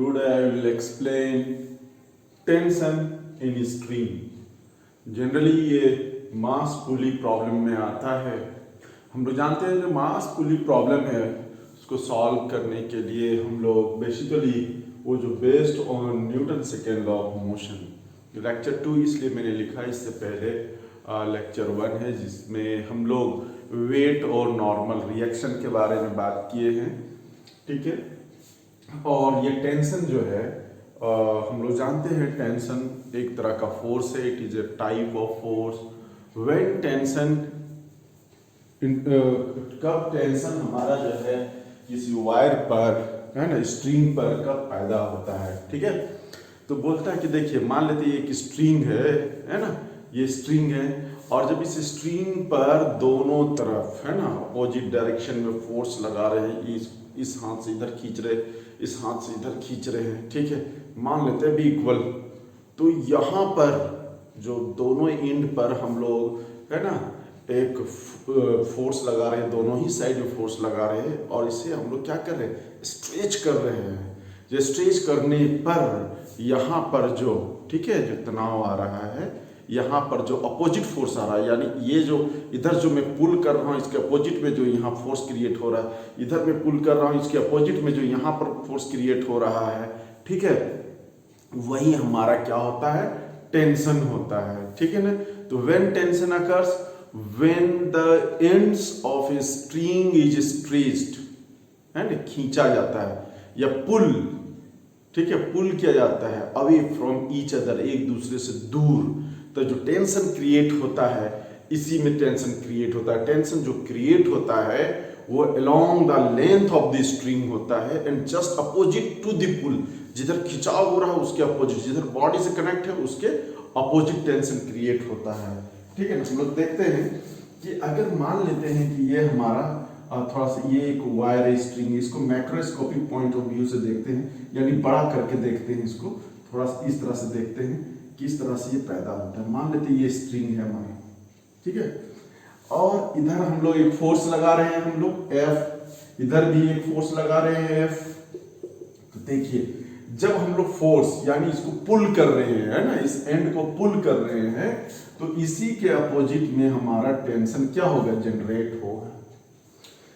Today I will explain tension in string. Generally ये मास पुली problem में आता है। हम लोग जानते हैं जो मास पुली प्रॉब्लम है उसको सॉल्व करने के लिए हम लोग बेसिकली वो जो based on Newton second law of motion lecture 2 इसलिए मैंने लिखा, इससे पहले लेक्चर 1 है जिसमें हम लोग वेट और नॉर्मल रिएक्शन के बारे में बात किए हैं। ठीक है, और ये टेंशन जो है हम लोग जानते हैं टेंशन एक तरह का फोर्स है। It is a type of force. When tension कब टेंशन हमारा जो है किसी वायर पर है ना, स्ट्रिंग पर कब पैदा होता है। ठीक है, तो बोलता है कि देखिए मान लेते हैं एक स्ट्रिंग है ना, ये स्ट्रिंग है और जब इस स्ट्रिंग पर दोनों तरफ है ना अपोजिट डायरेक्शन में फोर्स लगा रहे हैं, इस हाथ से इधर खींच रहे, इस हाथ से इधर खींच रहे हैं। ठीक है, मान लेते हैं भी इक्वल। तो यहाँ पर जो दोनों एंड पर हम लोग है ना एक फोर्स लगा रहे हैं, दोनों ही साइड में फोर्स लगा रहे हैं और इसे हम लोग क्या कर रहे हैं, स्ट्रेच कर रहे हैं। जो स्ट्रेच करने पर यहाँ पर जो ठीक है जो तनाव आ रहा है, यहाँ पर जो अपोजिट फोर्स आ रहा है, यानी ये जो इधर जो मैं पुल कर रहा हूँ इसके अपोजिट में जो यहाँ फोर्स क्रिएट हो रहा है, इधर मैं पुल कर रहा हूँ इसके अपोजिट में जो यहाँ पर फोर्स क्रिएट हो रहा है, ठीक है, वही हमारा क्या होता है, टेंशन होता है। ठीक है ना, तो when tension occurs when the ends of a string is stretched, है ना, खींचा जाता है या पुल, ठीक है, पुल किया जाता है अवे फ्रॉम ईच अदर, एक दूसरे से दूर, तो जो टेंशन क्रिएट होता है इसी में टेंशन क्रिएट होता है। टेंशन जो क्रिएट होता है वो along the length of the string होता है and just opposite to the पुल, जिधर खिंचाव हो रहा है उसके अपोजिट, जिधर बॉडी से कनेक्ट है उसके अपोजिट टेंशन क्रिएट होता है। ठीक है, हम लोग देखते हैं कि अगर मान लेते हैं कि ये हमारा थोड़ा सा ये एक वायर है स्ट्रिंग, इसको मैक्रोस्कोपिक पॉइंट ऑफ व्यू से देखते हैं, यानी बड़ा करके देखते हैं, इसको थोड़ा सा इस तरह से देखते हैं किस तरह से ये पैदा होता है। मान लेते हैं ये स्ट्रिंग है हमारी, ठीक है, और इधर हम लोग एक फोर्स लगा रहे हैं, हम लोग F, इधर भी एक फोर्स लगा रहे हैं F। तो देखिए जब हम लोग फोर्स यानी इसको पुल कर रहे हैं, है ना, इस एंड को पुल कर रहे हैं, तो इसी के अपोजिट में हमारा टेंशन क्या होगा, जनरेट होगा।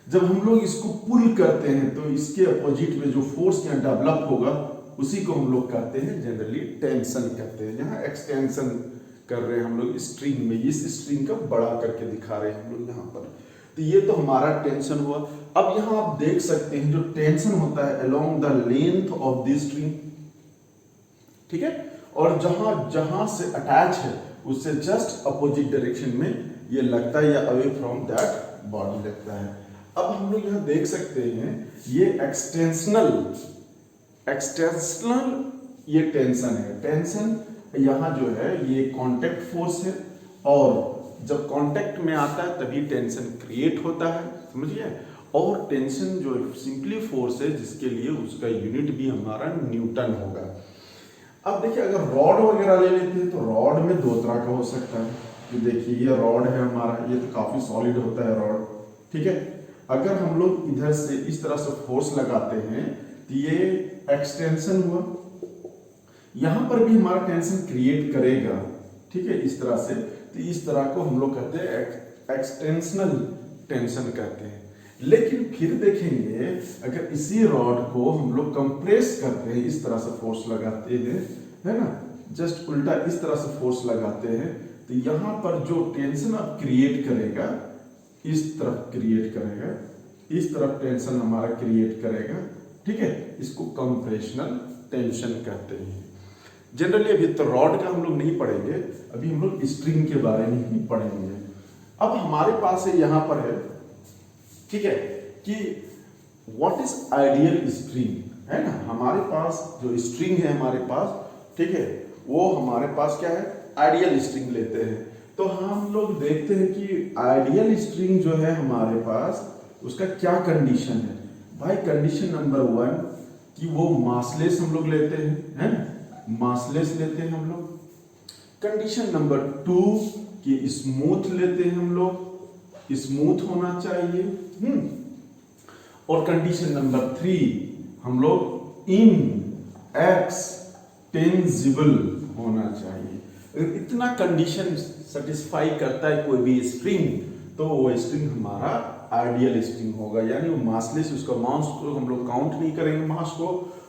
जब हम लोग इसको पुल करते हैं तो इसके अपोजिट में जो फोर्स यहाँ डेवलप होगा उसी को हम लोग कहते हैं जनरली टेंशन कहते हैं। यहाँ एक्सटेंशन कर रहे हैं हम लोग स्ट्रिंग में, इस स्ट्रिंग का बड़ा करके दिखा रहे हैं हम लोग यहाँ पर। तो ये तो हमारा टेंशन हुआ। अब यहाँ आप देख सकते हैं जो टेंशन होता है along the length of the string, ठीक है, और जहां जहां से अटैच है उससे जस्ट अपोजिट डायरेक्शन में ये लगता है या अवे फ्रॉम दैट बॉडी लगता है। अब हम लोग यहाँ देख सकते हैं ये एक्सटेंशनल ये टेंशन है। टेंशन यहाँ जो है ये कांटेक्ट फोर्स है और जब कांटेक्ट में आता है तभी टेंशन क्रिएट होता है, समझिए। और टेंशन जो सिंपली फोर्स है जिसके लिए उसका यूनिट भी हमारा न्यूटन होगा। अब देखिए अगर रॉड वगैरह ले लेते हैं तो रॉड में दो तरह का हो सकता है। कि देखिए ये रॉड है हमारा, ये तो काफी सॉलिड होता है रॉड, ठीक है। अगर हम लोग इधर से इस तरह से फोर्स लगाते हैं तो ये एक्सटेंशन हुआ, यहां पर भी हमारा टेंशन क्रिएट करेगा, ठीक है, इस तरह से। तो इस तरह को हम लोग कहते हैं एक्सटेंशनल टेंशन कहते हैं। लेकिन फिर देखेंगे अगर इसी रॉड को हम लोग कंप्रेस करते हैं, इस तरह से फोर्स लगाते हैं, है ना, जस्ट उल्टा इस तरह से फोर्स लगाते हैं, तो यहां पर जो टेंशन अब क्रिएट करेगा इस तरफ क्रिएट करेगा, इस तरफ टेंशन हमारा क्रिएट करेगा, ठीक है, इसको कंप्रेशनल टेंशन कहते हैं। जनरली अभी तो रॉड का हम लोग नहीं पढ़ेंगे, अभी हम लोग स्ट्रिंग के बारे में ही पढ़ेंगे। अब हमारे पास है यहाँ पर है, ठीक है, कि व्हाट इज आइडियल स्ट्रिंग, है ना, हमारे पास जो स्ट्रिंग है हमारे पास, ठीक है, वो हमारे पास क्या है, आइडियल स्ट्रिंग लेते हैं। तो हम लोग देखते हैं कि आइडियल स्ट्रिंग जो है हमारे पास उसका क्या कंडीशन है। भाई कंडीशन नंबर 1 कि वो मासलेस हम लोग लेते हैं, है ना, मासलेस लेते हैं हम लोग। कंडीशन नंबर 2 कि स्मूथ लेते हैं हम लोग, स्मूथ होना चाहिए। और कंडीशन नंबर 3 हम लोग इन एक्सटेंजिबल होना चाहिए। अगर इतना कंडीशन सेटिस्फाई करता है कोई भी स्ट्रिंग, तो वो स्ट्रिंग हमारा आइडियल स्ट्रिंग होगा, यानी वो मासलेस, उसका मास को हम लोग काउंट नहीं करेंगे मास को,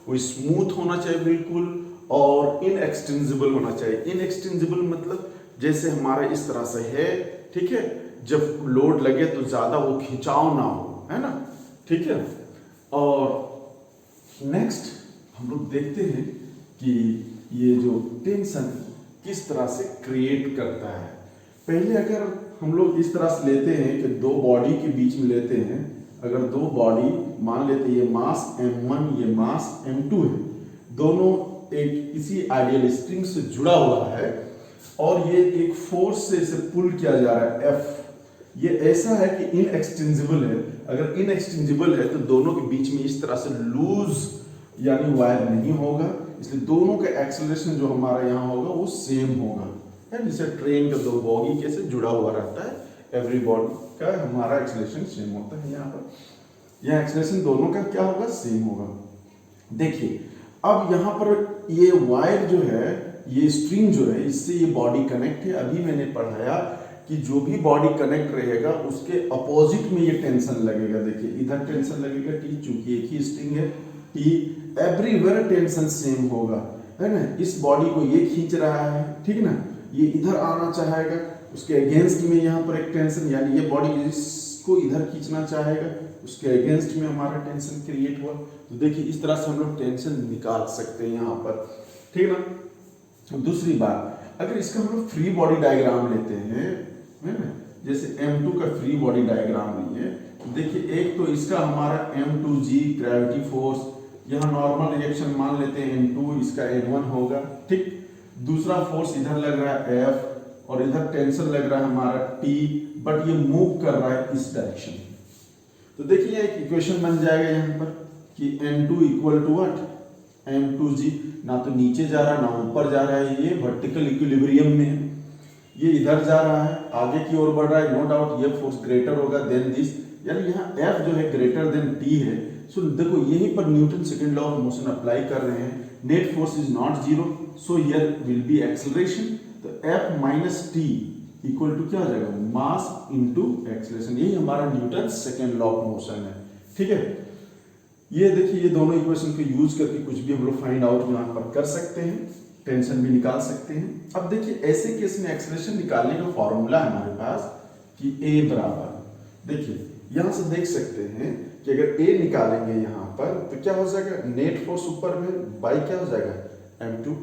वो स्मूथ होना चाहिए बिल्कुल, और इनएक्सटेंजिबल होना चाहिए। इनएक्सटेंजिबल मतलब जैसे हमारा इस तरह से है, ठीक है, जब लोड लगे तो ज्यादा वो खिंचाव ना हो, है ना, ठीक है। और नेक्स्ट हम लोग देखते हैं कि ये जो टेंशन किस तरह से क्रिएट करता है। पहले अगर हम लोग इस तरह से लेते हैं कि दो बॉडी के बीच में लेते हैं, अगर दो बॉडी मान लेते हैं, ये मास m1, ये मास m2 है, दोनों एक किसी आइडियल स्ट्रिंग से जुड़ा हुआ है, और ये एक फोर्स से इसे पुल किया जा रहा है F। ये ऐसा है कि इनएक्सटेंजिबल है। अगर इनएक्सटेंजिबल है तो दोनों के बीच में इस तरह से लूज यानी वायर नहीं होगा, इसलिए दोनों का एक्सेलरेशन जो हमारा यहाँ होगा वो सेम होगा, है। जैसे ट्रेन का दो बॉगी कैसे जुड़ा हुआ रहता है, एवरी बॉडी का हमारा एक्सेलरेशन सेम होता है। यहाँ पर यह एक्सेलरेशन दोनों का क्या होगा, सेम होगा। देखिए अब यहाँ पर ये वायर जो है, ये स्ट्रिंग जो है, इससे ये बॉडी कनेक्ट है। अभी मैंने पढ़ाया कि जो भी बॉडी कनेक्ट रहेगा उसके अपोजिट में ये टेंशन लगेगा। देखिए इधर टेंशन लगेगा T, चूंकि एक ही स्ट्रिंग है T, एवरीवेयर टेंशन सेम होगा, है ना। इस बॉडी को ये खींच रहा है, ठीक ना, ये इधर आना चाहेगा, उसके अगेंस्ट में यहाँ पर एक टेंशन, यानी ये बॉडी इसको इधर खींचना चाहेगा, उसके अगेंस्ट में हमारा टेंशन क्रिएट हुआ। तो देखिए इस तरह से हम लोग टेंशन निकाल सकते हैं यहाँ पर, ठीक ना। दूसरी बात, अगर इसका हम लोग फ्री बॉडी डायग्राम लेते हैं, है ना, जैसे M2 का फ्री बॉडी डायग्राम लिए, तो देखिए एक तो इसका हमारा M2G ग्रेविटी फोर्स, यहाँ नॉर्मल रिएक्शन मान लेते हैं N2, इसका N1 होगा, ठीक। दूसरा फोर्स इधर लग रहा है F, और इधर टेंशन लग रहा है हमारा T, बट ये मूव कर रहा है इस डायरेक्शन। तो देखिए एक इक्वेशन बन जाएगा यहाँ पर कि N2 equal to what, M2G, ना तो नीचे जा रहा है ना ऊपर जा रहा है, ये वर्टिकल इक्विलिब्रियम में है, ये इधर जा रहा है, आगे की ओर बढ़ रहा है, नो डाउट ये फोर्स ग्रेटर होगा देन दिस, यानी यहाँ F जो है ग्रेटर देन T है। सो देखो यहीं पर Newton second law of motion apply कर रहे हैं, net force is not zero, so here will be acceleration. तो F minus T equal to क्या हो जाएगा, मास इनटू एक्सेलरेशन, यही हमारा Newton second law of motion है, ठीक है। ये देखिए ये दोनों इक्वेशन को यूज करके कुछ भी हम लोग फाइंड आउट यहाँ पर कर सकते हैं, टेंशन भी निकाल सकते हैं। अब देखिए ऐसे केस में एक्सेलरेशन निकालने का फॉर्मूला है हमारे पास कि A बराबर, देखिए यहाँ से देख सकते हैं कि अगर A निकालेंगे यहाँ पर तो क्या हो जाएगा, नेट फोर्स ऊपर में बाई क्या हो जाएगा M2।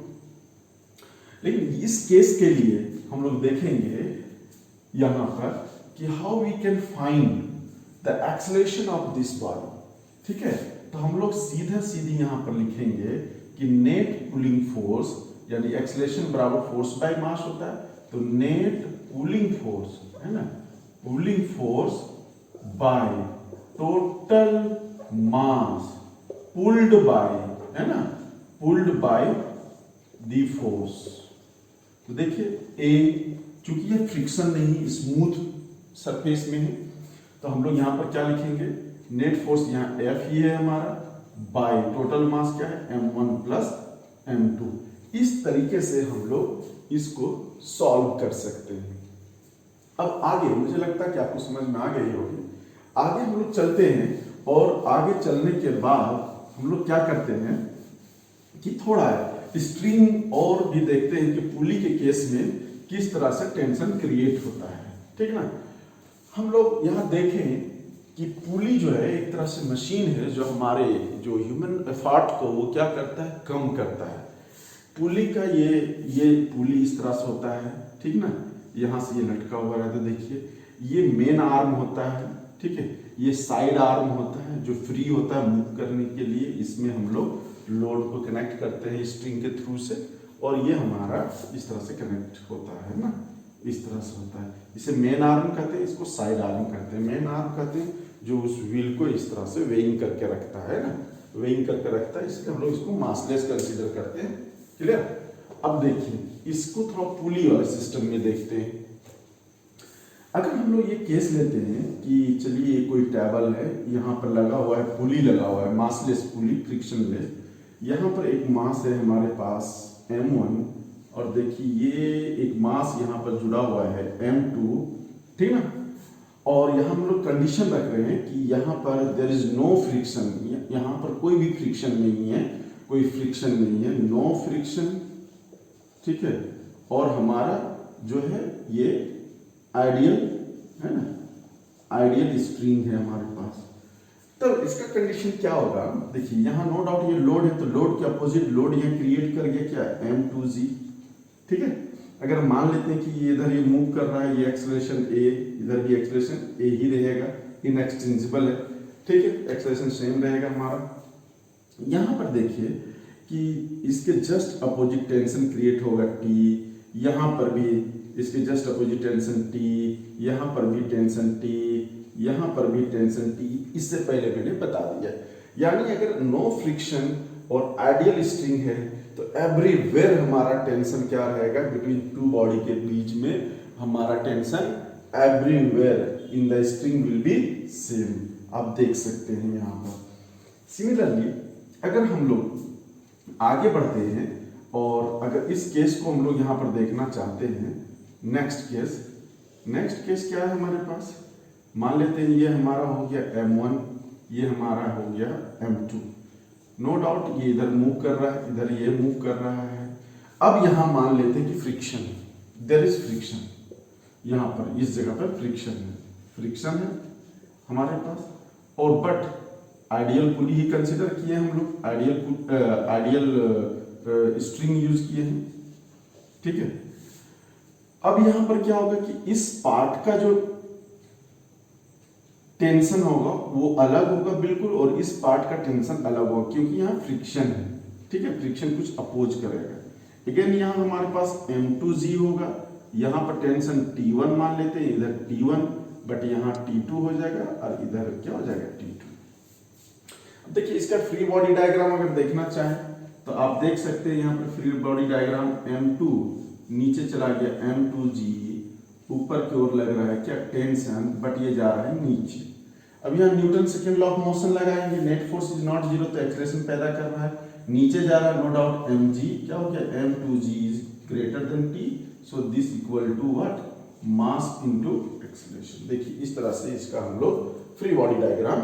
लेकिन इस केस के लिए हम लोग देखेंगे यहाँ पर कि how we can find the acceleration of this body, ठीक है। तो हम लोग सीधा सीधी यहाँ पर लिखेंगे कि नेट पुलिंग फोर्स यानी एक्सेलरेशन बराबर फोर्स बाय मास होता है, तो नेट पुलिंग फोर्स, है ना, pulling force by total mass pulled bye, है ना, पुल्ड बाय द फोर्स। तो देखिए A, चूंकि ये फ्रिक्शन नहीं स्मूथ सरफेस में है, तो हम लोग यहाँ पर क्या लिखेंगे, नेट फोर्स यहाँ F ही है हमारा, बाय टोटल मास क्या है M1 प्लस M2। इस तरीके से हम लोग इसको सॉल्व कर सकते हैं। अब आगे मुझे लगता है कि आपको समझ में आ गई होगी। आगे हम लोग चलते हैं, और आगे चलने के बाद हम लोग क्या करते हैं कि थोड़ा स्ट्रिंग और भी देखते हैं कि पुली के केस में किस तरह से टेंशन क्रिएट होता है, ठीक ना। हम लोग यहाँ देखें कि पुली जो है एक तरह से मशीन है जो हमारे जो ह्यूमन एफर्ट को वो क्या करता है, कम करता है। पुली का ये पुली इस तरह से होता है, ठीक ना, यहाँ से ये लटका हुआ रहता है। देखिए ये मेन आर्म होता है, ठीक है, ये साइड आर्म होता है जो फ्री होता है मूव करने के लिए, इसमें हम लोग लोड को कनेक्ट करते हैं स्ट्रिंग के थ्रू से, और ये हमारा इस तरह से कनेक्ट होता है ना, इस तरह से होता है। इसे मेन आर्म कहते हैं, इसको साइड आर्म कहते हैं। मेन आर्म कहते हैं जो उस व्हील को इस तरह से वेइंग करके रखता है ना, वेइंग करके रखता है, इसलिए हम लोग इसको मासलेस कंसीडर करते हैं। क्लियर। अब देखिए इसको थोड़ा पुली वाले सिस्टम में देखते हैं। अगर हम लोग ये केस लेते हैं कि चलिए कोई टेबल है, यहाँ पर लगा हुआ है पुली, लगा हुआ है मासलेस पुली, फ्रिक्शनलेस, यहाँ पर एक मास है हमारे पास m1, और देखिए ये एक मास यहाँ पर जुड़ा हुआ है m2, ठीक ना। और यहाँ हम लोग कंडीशन रख रहे हैं कि यहाँ पर देयर इज नो फ्रिक्शन, यहाँ पर कोई भी फ्रिक्शन नहीं है, कोई फ्रिक्शन नहीं है, नो फ्रिक्शन, ठीक है। और हमारा जो है ये आइडियल है ना, आइडियल स्ट्रिंग है हमारे पास। तो इसका कंडीशन क्या होगा, देखिए यहाँ नो डाउट ये लोड है, तो लोड के अपोजिट लोड यहाँ क्रिएट कर गया क्या, m2g, ठीक है। अगर मान लेते हैं कि ये इधर ये मूव कर रहा है, ये एक्सेलरेशन a, इधर भी एक्सेलरेशन a ही रहेगा, इनएक्सचेंजेबल है, ठीक है, एक्सेलरेशन सेम रहेगा हमारा। यहाँ पर देखिए कि इसके जस्ट अपोजिट टेंशन क्रिएट होगा t, यहाँ पर भी इसके जस्ट अपोजिट टेंशन t, यहाँ पर भी टेंशन t, यहाँ पर भी टेंशन t, इससे पहले मैंने बता दिया। यानी अगर नो फ्रिक्शन और आइडियल स्ट्रिंग है तो एवरीवेयर हमारा टेंशन क्या रहेगा, बिटवीन टू बॉडी के बीच में हमारा tension everywhere in the string will be same, आप देख सकते हैं यहाँ पर। सिमिलरली अगर हम लोग आगे बढ़ते हैं और अगर इस केस को हम लोग यहाँ पर देखना चाहते हैं, नेक्स्ट केस क्या है हमारे पास, मान लेते हैं ये हमारा हो गया m1, ये हमारा हो गया m2, नो डाउट ये इधर मूव कर रहा है, इधर ये मूव कर रहा है। अब यहाँ मान लेते हैं कि फ्रिक्शन, देयर इज फ्रिक्शन, यहाँ पर इस जगह पर फ्रिक्शन है हमारे पास, और but ideal pulley he consider किए हम लोग, आइडियल स्ट्रिंग यूज किए हैं, ठीक है। अब यहाँ पर क्या होगा कि इस पार्ट का जो टेंशन होगा वो अलग होगा बिल्कुल, और इस पार्ट का टेंशन अलग होगा, क्योंकि यहाँ फ्रिक्शन है, ठीक है, फ्रिक्शन कुछ अपोज करेगा। अगेन यहाँ हमारे पास m2g होगा, यहाँ पर टेंशन T1 मान लेते हैं, इधर T1, बट यहाँ T2 हो जाएगा, और इधर क्या हो जाएगा T2। अब देखिए इसका फ्री बॉडी डायग्राम अगर देखना चाहें तो आप देख सकते हैं, यहाँ पर फ्री बॉडी डायग्राम m2 नीचे चला गया, m2g ऊपर की ओर लग रहा है क्या, टेंशन, बट ये जा रहा है नीचे। अब यहाँ Newton second law of motion लगाएंगे, net force is not zero, तो एक्सलेशन पैदा कर रहा है, नीचे जा रहा है, नो डाउट mg क्या हो गया, m2g is greater than t, so this equal to what, mass into acceleration. देखिए इस तरह से इसका हम लोग फ्री बॉडी डायग्राम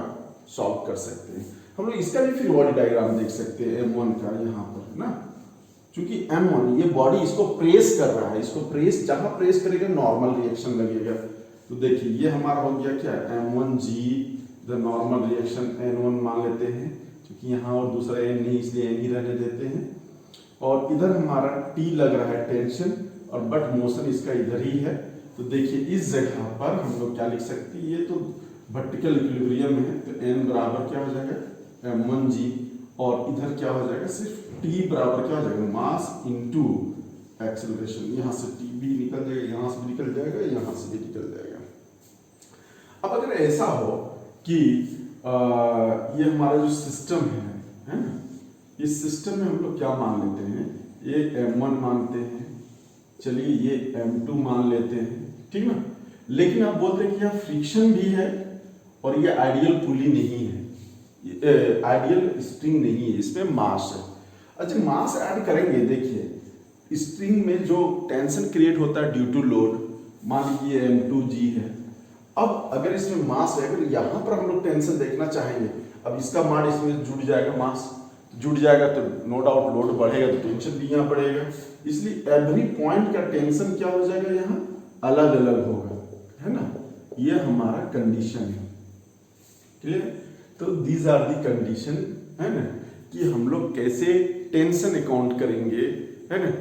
सॉल्व कर सकते हैं। हम लोग इसका भी फ्री बॉडी डायग्राम देख सकते हैं m1 का, यहाँ पर ना, क्योंकि m1 ये बॉडी इसको प्रेस कर रहा है, इसको प्रेस जहां प्रेस करेगा नॉर्मल रिएक्शन लगेगा। तो देखिए ये हमारा हो गया क्या, m1g, the normal reaction n1 मान लेते हैं, क्योंकि यहाँ और दूसरा n नहीं इसलिए n ही रहने देते हैं। और इधर हमारा t लग रहा है टेंशन, और बट मोशन इसका इधर ही है। तो देखिए इस जगह पर हम लोग क्या लिख सकते हैं, ये तो वर्टिकल इक्विलिब्रियम है, तो n बराबर क्या हो जाएगा m1g, और इधर क्या हो जाएगा, सिर्फ t बराबर क्या हो जाएगा, मास इनटू एक्सेलरेशन। यहाँ से t भी निकल जाएगा, यहाँ से भी निकल जाएगा, यहाँ से भी निकल जाएगा। अब अगर ऐसा हो कि ये हमारा जो सिस्टम है ना, इस सिस्टम में हम लोग क्या मान लेते हैं, ये m1 मानते हैं, चलिए ये m2 मान लेते हैं, ठीक ना। लेकिन आप बोलते हैं कि यहाँ फ्रिक्शन भी है और ये आइडियल पुली नहीं है, आइडियल स्ट्रिंग नहीं है, इसमें मास है। अच्छा मास ऐड करेंगे, देखिए स्ट्रिंग में जो टेंशन क्रिएट होता है ड्यू टू लोड, मान लीजिए m2g है। अब अगर इसमें मास है, अगर यहाँ पर हम लोग टेंशन देखना चाहेंगे, अब इसका मान इसमें जुड़ जाएगा, मास जुड़ जाएगा तो नो डाउट लोड बढ़ेगा, तो टेंशन भी यहाँ बढ़ेगा। इसलिए एवरी पॉइंट का टेंशन क्या हो जाएगा, यहाँ अलग अलग होगा, है ना। ये हमारा कंडीशन है, क्लियर। तो दीज आर दी कंडीशन, है ना, कि हम लोग कैसे टेंशन अकाउंट करेंगे, है ना,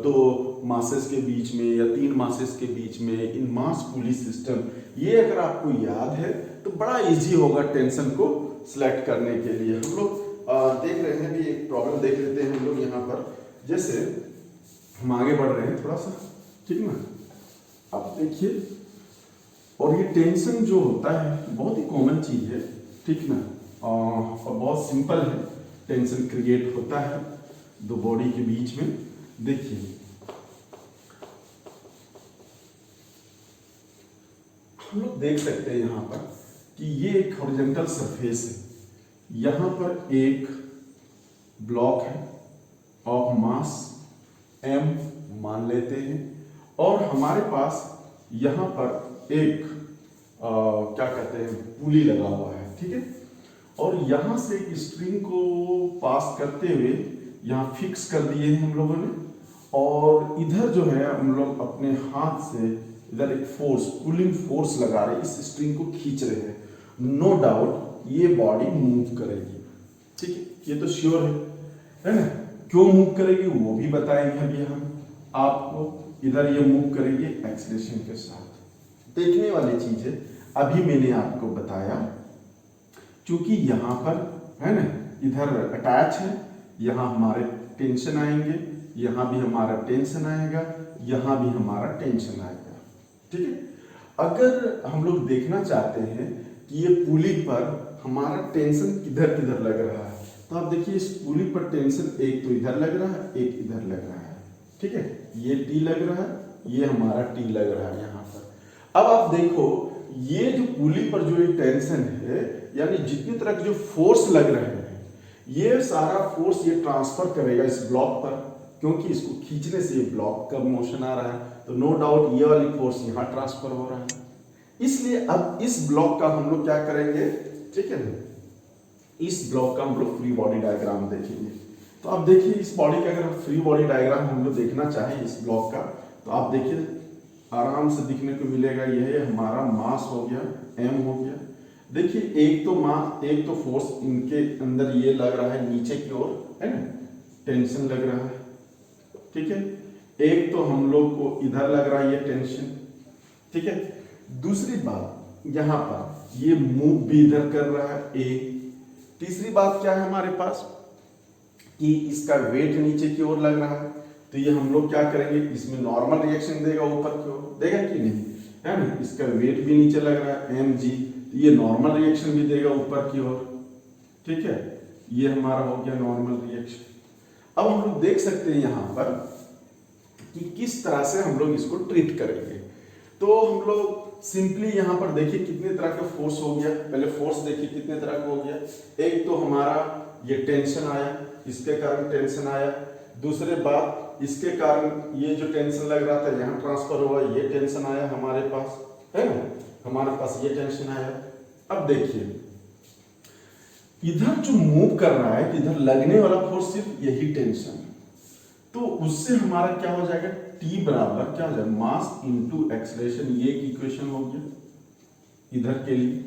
दो मासेस के बीच में या तीन मासेस के बीच में इन मास पुली सिस्टम। ये अगर आपको याद है तो बड़ा इजी होगा टेंशन को सिलेक्ट करने के लिए। हम लोग देख रहे हैं, भी एक प्रॉब्लम देख लेते हैं हम लोग यहाँ पर। जैसे हम आगे बढ़ रहे हैं थोड़ा सा, ठीक ना। अब देखिए, और ये टेंशन जो होता है बहुत ही कॉमन चीज है, ठीक ना, और बहुत सिंपल है। टेंशन क्रिएट होता है दो बॉडी के बीच में। देखिए हम लोग देख सकते हैं यहाँ पर कि ये एक हॉरिजॉन्टल सरफेस है, यहाँ पर एक ब्लॉक है ऑफ मास m मान लेते हैं, और हमारे पास यहाँ पर एक क्या कहते हैं पुली लगा हुआ है, ठीक है। और यहाँ से एक स्ट्रिंग को पास करते हुए यहाँ फिक्स कर दिए हैं हम लोगों ने, और इधर जो है हम लोग अपने हाथ से इधर एक फोर्स, पुलिंग फोर्स लगा रहे हैं, इस स्ट्रिंग को खींच रहे हैं। नो डाउट ये बॉडी मूव करेगी, ठीक है, ये तो श्योर है ना। क्यों मूव करेगी वो भी बताएंगे अभी हम आपको। इधर ये मूव करेगी एक्सीलरेशन के साथ। देखने वाली चीज है, अभी मैंने आपको बताया, क्योंकि यहाँ पर है ना इधर अटैच है, यहाँ हमारे टेंशन आएंगे, यहाँ भी हमारा टेंशन आएगा, यहाँ भी हमारा टेंशन आएगा, ठीक है। अगर हम लोग देखना चाहते हैं कि ये पुली पर हमारा टेंशन किधर किधर लग रहा है, तो आप देखिए इस पुली पर टेंशन एक तो इधर लग रहा है, एक इधर लग रहा है, ठीक है। ये टी लग रहा है, ये हमारा टी लग रहा है यहाँ पर। अब आप देखो ये जो पुली पर जो ये टेंशन है, यानी जितनी तरह के जो फोर्स लग रहे हैं, ये सारा फोर्स ये ट्रांसफर करेगा इस ब्लॉक पर, क्योंकि इसको खींचने से ये ब्लॉक का मोशन आ रहा है, तो नो डाउट ये वाली फोर्स यहाँ ट्रांसफर हो रहा है। इसलिए अब इस ब्लॉक का हम लोग क्या करेंगे, ठीक है, इस ब्लॉक का हम लोग फ्री बॉडी डायग्राम देखेंगे। तो आप देखिए इस बॉडी का अगर हम फ्री बॉडी डायग्राम हम लोग देखना चाहें इस ब्लॉक का, तो आप देखिए आराम से दिखने को मिलेगा। यह हमारा मास हो गया, m हो गया। देखिए एक तो मास, एक तो फोर्स इनके अंदर ये लग रहा है नीचे की ओर, है ना, टेंशन लग रहा है, ठीक है। एक तो हम लोग को इधर लग रहा है ये टेंशन, ठीक है। दूसरी बात यहाँ पर ये मूव भी इधर कर रहा है a। तीसरी बात क्या है हमारे पास कि इसका वेट नीचे की ओर लग रहा है, तो ये हम लोग क्या करेंगे, इसमें नॉर्मल रिएक्शन देगा ऊपर की ओर, देगा कि नहीं, है ना। इसका वेट भी नीचे लग रहा है mg, तो ये नॉर्मल रिएक्शन भी देगा ऊपर की ओर, ठीक है। ये हमारा हो गया नॉर्मल रिएक्शन। अब हम लोग देख सकते हैं यहाँ पर कि किस तरह से हम लोग इसको ट्रीट करेंगे। तो हम लोग सिंपली यहाँ पर देखिए कितने तरह का फोर्स हो गया। पहले फोर्स देखिए कितने तरह का हो गया। एक तो हमारा ये टेंशन आया, इसके कारण टेंशन आया। दूसरे बात इसके कारण ये जो टेंशन लग रहा था यहाँ ट्रांसफर हुआ, ये टेंशन आया हमारे पास, है ना, हमारे पास ये टेंशन आया। अब देखिए इधर जो मूव कर रहा है, इधर लगने वाला फोर्स सिर्फ यही टेंशन, तो उससे हमारा क्या हो जाएगा, T बराबर क्या हो जाएगा, मास इंटू एक्सेलरेशन। ये एक इक्वेशन हो गया इधर के लिए।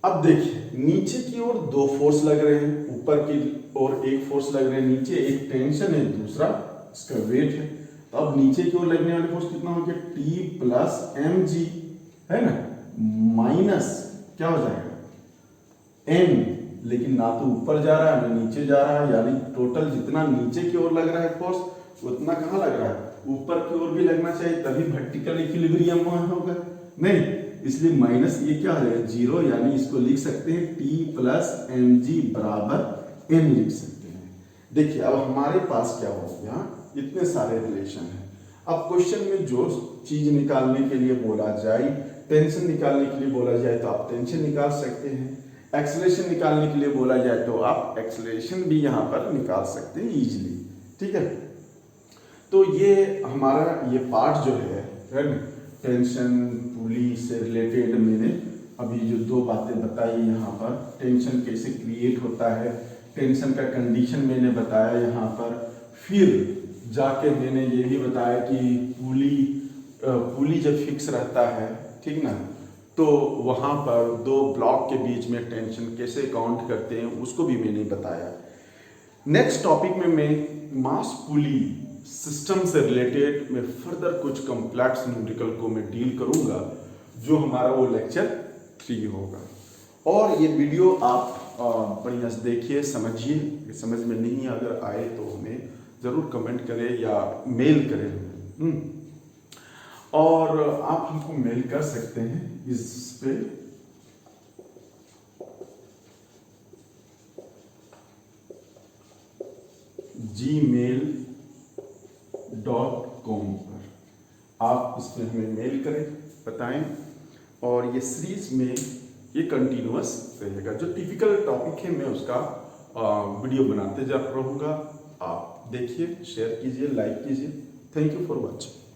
अब देखिए नीचे की ओर दो फोर्स लग रहे हैं, ऊपर की ओर एक फोर्स लग रहे हैं, नीचे एक टेंशन है, दूसरा इसका वेट है। तो अब नीचे की ओर लगने वाले फोर्स कितना हो गया, T प्लस mg, है ना, माइनस क्या हो जाएगा m, लेकिन ना तो ऊपर जा रहा है ना नीचे जा रहा है, यानी टोटल जितना नीचे की ओर लग रहा है फोर्स उतना कहाँ लग रहा है, ऊपर की ओर भी लगना चाहिए, तभी वर्टिकल इक्विलिब्रियम होगा, नहीं, इसलिए माइनस ये क्या हो जाएगा, जीरो। यानी इसको लिख सकते हैं T प्लस mg बराबर m लिख सकते हैं। देखिए अब हमारे पास क्या हो गया, इतने सारे रिलेशन है। अब क्वेश्चन में जो चीज निकालने के लिए बोला जाए, टेंशन निकालने के लिए बोला जाए तो आप टेंशन निकाल सकते हैं, एक्सेलरेशन निकालने के लिए बोला जाए तो आप एक्सेलरेशन भी यहाँ पर निकाल सकते हैं इजीली, ठीक है। तो ये हमारा ये पार्ट जो है टेंशन पुली से रिलेटेड मैंने अभी जो दो बातें बताई यहाँ पर, टेंशन कैसे क्रिएट होता है, टेंशन का कंडीशन मैंने बताया यहाँ पर, फिर जाके मैंने ये भी बताया कि पुली जब फिक्स रहता है, ठीक ना, तो वहाँ पर दो ब्लॉक के बीच में टेंशन कैसे काउंट करते हैं उसको भी मैंने बताया। नेक्स्ट टॉपिक में मैं मास पुली सिस्टम से रिलेटेड में फर्दर कुछ कॉम्प्लेक्स न्यूमेरिकल को मैं डील करूँगा, जो हमारा वो लेक्चर 3 होगा। और ये वीडियो आप बढ़िया से देखिए, समझिए, समझ में नहीं अगर आए तो हमें ज़रूर कमेंट करें या मेल करें। और आप हमको मेल कर सकते हैं इस पे gmail.com पर आप इस पे हमें मेल करें, बताएं। और ये सीरीज में ये कंटिन्यूअस रहेगा, जो टिपिकल टॉपिक है मैं उसका वीडियो बनाते जा रहूँगा। आप देखिए, शेयर कीजिए, लाइक कीजिए। Thank you for watching.